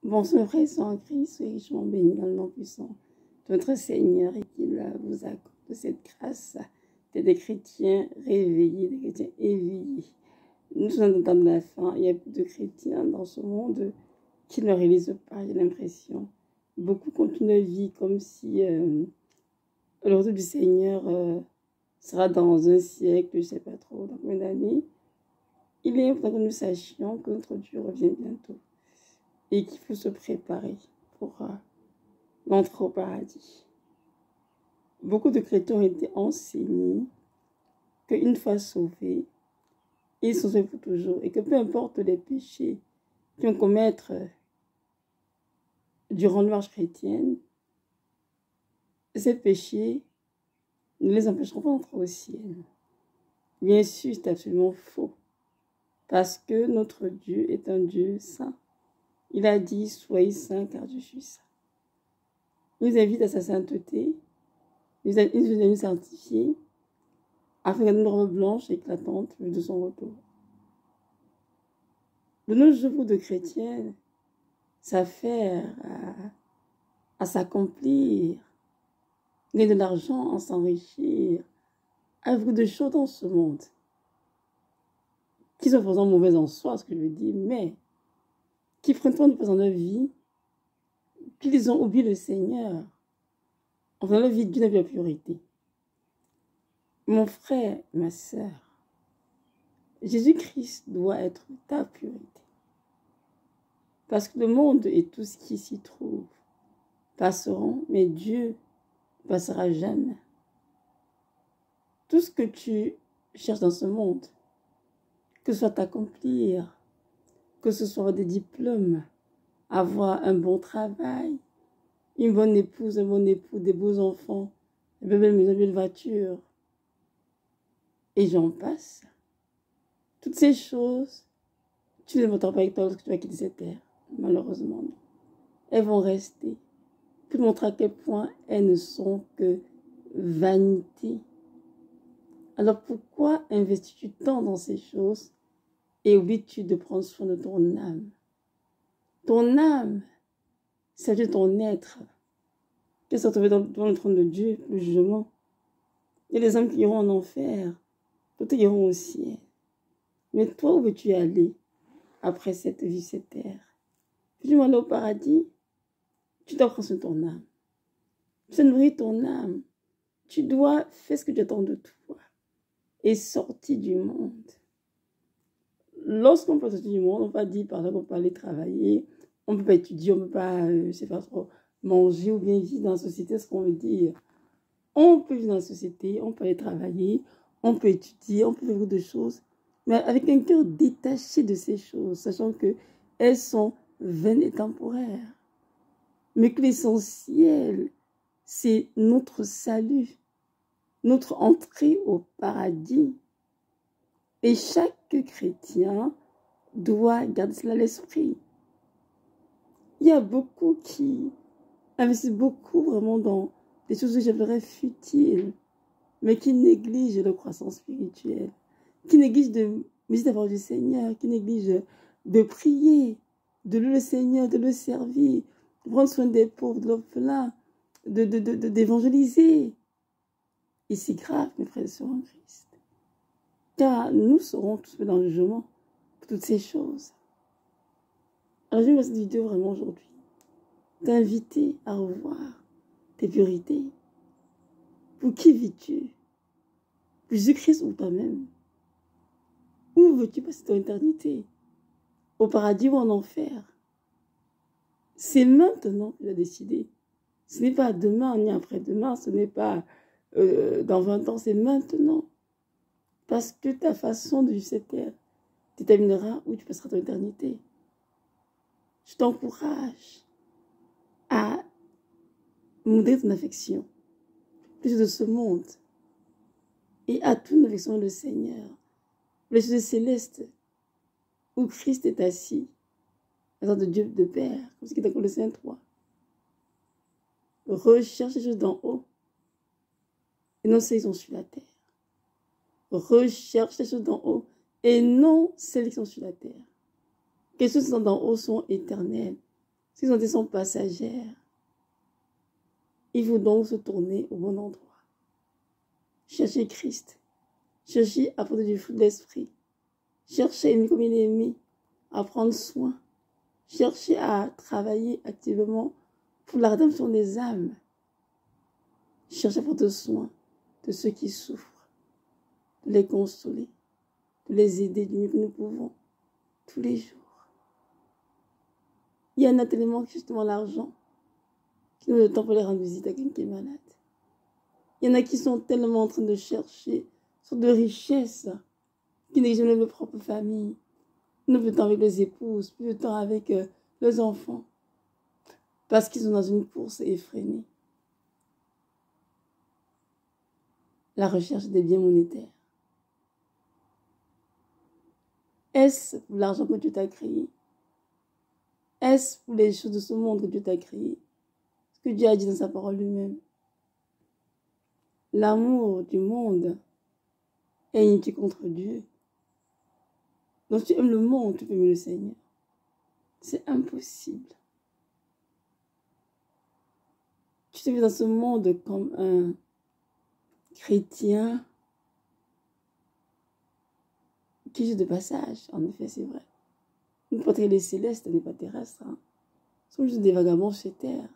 Bonsoir, frères et sœurs en Christ, soyez richement bénis dans le nom puissant de notre Seigneur et qu'il vous accorde cette grâce d'être des chrétiens réveillés, des chrétiens éveillés. Nous sommes dans le temps de la fin, il y a plus de chrétiens dans ce monde qui ne réalisent pas, j'ai l'impression. Beaucoup continuent leur vie comme si le retour du Seigneur sera dans un siècle, je ne sais pas trop, dans combien d'années. Il est important que nous sachions que notre Dieu revient bientôt et qu'il faut se préparer pour l'entrée au paradis. Beaucoup de chrétiens ont été enseignés qu'une fois sauvés, ils sont sauvés pour toujours et que peu importe les péchés qu'ils vont commettre durant leur marche chrétienne, ces péchés ne les empêcheront pas d'entrer au ciel. Bien sûr, c'est absolument faux parce que notre Dieu est un Dieu saint. Il a dit, soyez saints car je suis saint. Il nous invite à sa sainteté, il nous a nous sanctifier, afin qu'une robe blanche éclatante de son retour. De nos jours de chrétiens, s'affaire à s'accomplir, gagner de l'argent, en s'enrichir, à beaucoup de choses dans ce monde, qui sont pourtant mauvaises en soi, ce que je veux dire, mais qui prennent temps de passer dans leur vie, qu'ils ont oublié le Seigneur, en faisant leur vie d'une la priorité. Mon frère, ma sœur, Jésus-Christ doit être ta priorité. Parce que le monde et tout ce qui s'y trouve passeront, mais Dieu ne passera jamais. Tout ce que tu cherches dans ce monde, que ce soit t'accomplir, que ce soit des diplômes, avoir un bon travail, une bonne épouse, un bon époux, des beaux enfants, une belle maison, une belle voiture, et j'en passe. Toutes ces choses, tu ne les montres pas avec toi lorsque tu vas quitter cette terre, malheureusement. Elles vont rester pour montrer à quel point elles ne sont que vanité. Alors pourquoi investis-tu tant dans ces choses et oublies-tu de prendre soin de ton âme? Ton âme, c'est de ton être. Tu es retrouvé devant le trône de Dieu, le jugement. Il y a des âmes qui iront en enfer, d'autres iront au ciel. Mais toi, où veux-tu aller après cette vie, cette terre? Veux-tu aller au paradis? Tu dois prendre soin de ton âme. Tu dois nourrir ton âme. Tu dois faire ce que tu attends de toi et sortir du monde. Lorsqu'on peut sortir du monde, on va dire par exemple qu'on peut aller travailler, on ne peut pas étudier, on ne peut pas, je sais pas trop, manger ou bien vivre dans la société, ce qu'on veut dire. On peut vivre dans la société, on peut aller travailler, on peut étudier, on peut faire beaucoup de choses, mais avec un cœur détaché de ces choses, sachant qu'elles sont vaines et temporaires. Mais que l'essentiel, c'est notre salut, notre entrée au paradis. Et chaque chrétien doit garder cela à l'esprit. Il y a beaucoup qui investissent beaucoup vraiment dans des choses que j'appellerais futiles, mais qui négligent leur croissance spirituelle, qui négligent de méditer la parole du Seigneur, qui négligent de prier, de louer le Seigneur, de le servir, de prendre soin des pauvres, de l'orphelin, d'évangéliser. Et c'est grave, mes frères et sœurs en Christ. Car nous serons tous dans le jugement pour toutes ces choses. Alors, je vais cette vidéo vraiment aujourd'hui t'inviter à revoir tes priorités. Pour qui vis-tu? Jésus-Christ ou toi-même? Où veux-tu passer ton éternité? Au paradis ou en enfer? C'est maintenant que tu dois décider. Ce n'est pas demain ni après-demain, ce n'est pas dans 20 ans, c'est maintenant. Parce que ta façon de vivre cette terre déterminera où tu passeras ton éternité. Je t'encourage à montrer ton affection plus de ce monde et à toute affection le Seigneur, les choses célestes où Christ est assis, à la de Dieu de Père, comme ce qui est dans Colossiens 3. Recherche les choses d'en haut et non celles qui sont sur la terre. Recherche les choses d'en haut et non celles qui sont sur la terre. Les choses qui sont d'en haut sont éternelles. Ces santé sont passagères. Il faut donc se tourner au bon endroit. Cherchez Christ. Cherchez à porter du fruit de l'esprit. Cherchez à aimer comme il est aimé, à prendre soin. Cherchez à travailler activement pour la rédemption des âmes. Cherchez à prendre soin de ceux qui souffrent, de les consoler, de les aider du mieux que nous pouvons, tous les jours. Il y en a tellement justement l'argent qui nous donne le temps pour les rendre visite à quelqu'un qui est malade. Il y en a qui sont tellement en train de chercher sur de richesses qui négligent même leur propre famille. Ils n'ont plus de temps avec les épouses, plus de temps avec les enfants, parce qu'ils sont dans une course effrénée. La recherche des biens monétaires. Est-ce pour l'argent que Dieu t'a créé? Est-ce pour les choses de ce monde que Dieu t'a créé? Ce que Dieu a dit dans sa parole lui-même. L'amour du monde est unité contre Dieu. Donc tu aimes le monde, tu peux aimer le Seigneur. C'est impossible. Tu te mets dans ce monde comme un chrétien qui est juste de passage. En effet, c'est vrai. Nous, patrie les célestes n'est pas terrestre. Nous sommes juste des vagabonds sur terre.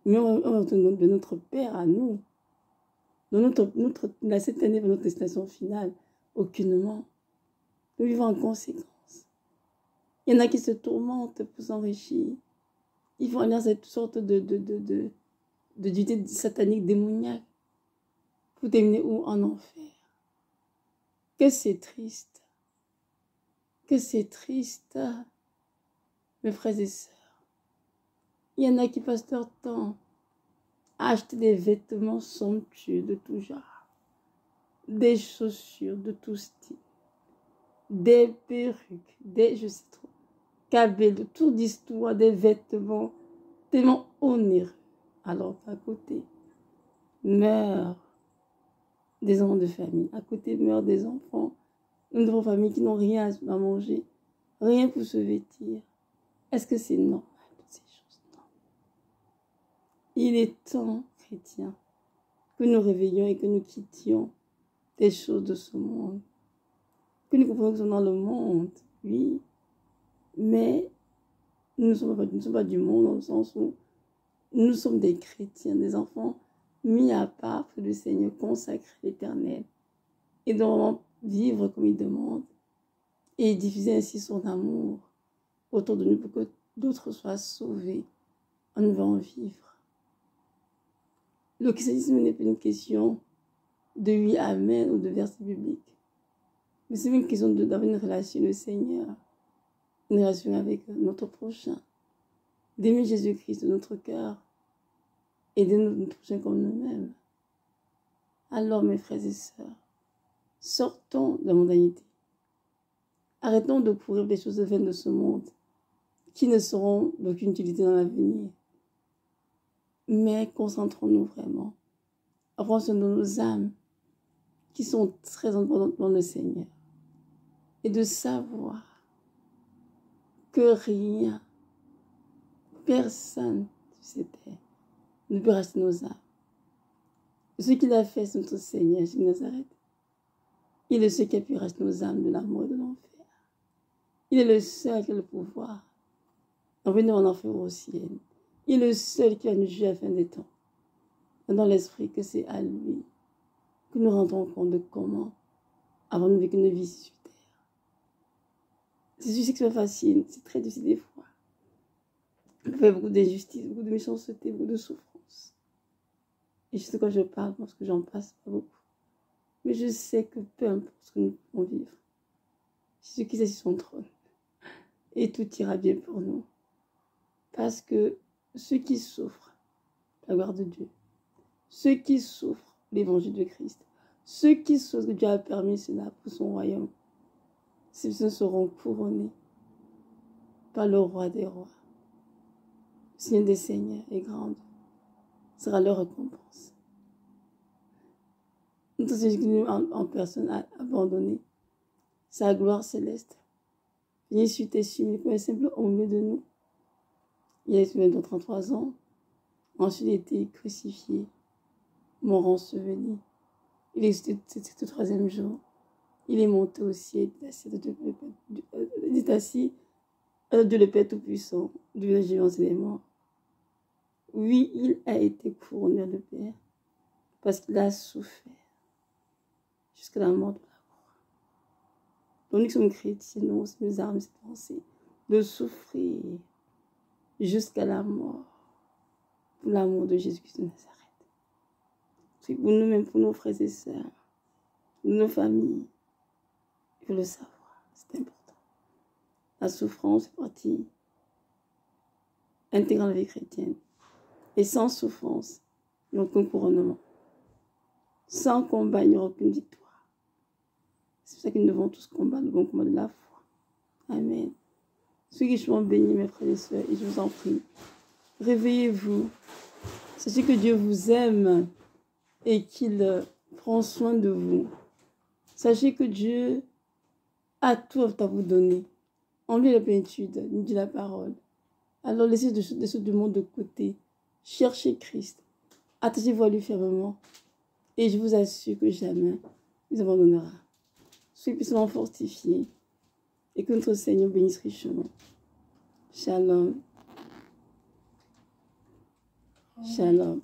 Mais on va de notre Père à nous. Cette année, notre destination finale, aucunement. Nous vivons en conséquence. Il y en a qui se tourmentent pour s'enrichir. Ils vont aller dans cette sorte d'unité satanique démoniaque pour terminer où? En enfer. Que c'est triste. Que c'est triste, mes frères et sœurs. Il y en a qui passent leur temps à acheter des vêtements somptueux de tout genre, des chaussures de tout style, des perruques, je sais trop, cabelles de toute d'histoire, des vêtements tellement onéreux. Alors à côté meurent des enfants de famille, à côté meurent des enfants de famille qui n'ont rien à manger, rien pour se vêtir. Est-ce que c'est normal, toutes ces choses? Non. Il est temps, chrétiens, que nous réveillions et que nous quittions des choses de ce monde. Que nous comprenions que nous sommes dans le monde, oui, mais nous ne sommes pas du monde dans le sens où nous sommes des chrétiens, des enfants mis à part pour le Seigneur, consacrés à l'Éternel. Et devons vivre comme il demande et diffuser ainsi son amour autour de nous pour que d'autres soient sauvés. On va en vivre. Le christianisme n'est pas une question de oui, amen ou de verset biblique. Mais c'est une question d'avoir une relation avec le Seigneur, une relation avec notre prochain, d'aimer Jésus-Christ de notre cœur et d'aimer notre prochain comme nous-mêmes. Alors, mes frères et sœurs, sortons de la mondanité. Arrêtons de courir les choses vaines de ce monde qui ne seront d'aucune utilité dans l'avenir. Mais concentrons-nous vraiment à prendre soin de nos âmes qui sont très importantes dans le Seigneur et de savoir que rien, personne sur cette terre ne peut racheter nos âmes. Ce qu'il a fait, c'est notre Seigneur, Jésus de Nazareth. Il est ce qui a pu racheter nos âmes de la mort et de l'enfer. Il est le seul qui a le pouvoir d'envoyer en enfer au ciel. Il est le seul qui va nous juger à la fin des temps. Dans l'esprit que c'est à lui que nous rendons compte de comment avons-nous vécu une vie sur terre. C'est pas facile, c'est très difficile des fois. On fait beaucoup d'injustice, beaucoup de méchanceté, beaucoup de souffrance. Et je sais quand je parle, parce que j'en passe pas beaucoup. Mais je sais que peu importe ce que nous pouvons vivre, Jésus qui est sur son trône, et tout ira bien pour nous. Parce que ceux qui souffrent, la gloire de Dieu, ceux qui souffrent l'évangile de Christ, ceux qui souffrent que Dieu a permis cela pour son royaume, ces personnes seront couronnés par le roi des rois. Le Seigneur des seigneurs est grande, sera leur récompense. Notre Seigneur en personne a abandonné sa gloire céleste. Viens sur tes cieux comme un simple homme au milieu de nous. Il a été dans 33 ans. Ensuite, il a été crucifié, mort enseveli. Il est le troisième jour. Il est monté au ciel, il est assis de le Père Tout-Puissant, du vivant et des morts. Oui, il a été couronné de Père, parce qu'il a souffert jusqu'à la mort de la croix. Donc nous sommes chrétiens, nous aussi nous avons cette pensée de souffrir jusqu'à la mort pour l'amour de Jésus-Christ de Nazareth. C'est pour nous-mêmes, pour nos frères et sœurs, pour nos familles. Il faut le savoir, c'est important. La souffrance est partie intégrante de la vie chrétienne. Et sans souffrance, il n'y a aucun couronnement. Sans combat, il n'y aura aucune victoire. C'est pour ça que nous devons tous combattre le bon combat de la foi. Amen. Ceux qui sont bénis, mes frères et sœurs, et je vous en prie, réveillez-vous. Sachez que Dieu vous aime et qu'il prend soin de vous. Sachez que Dieu a tout à vous donner. En lui, la plénitude, nous dit la parole. Alors laissez les choses du monde de côté. Cherchez Christ. Attachez-vous à lui fermement. Et je vous assure que jamais il vous abandonnera. Soyez puissamment fortifiés. Et que notre Seigneur bénisse richement. Shalom. Shalom.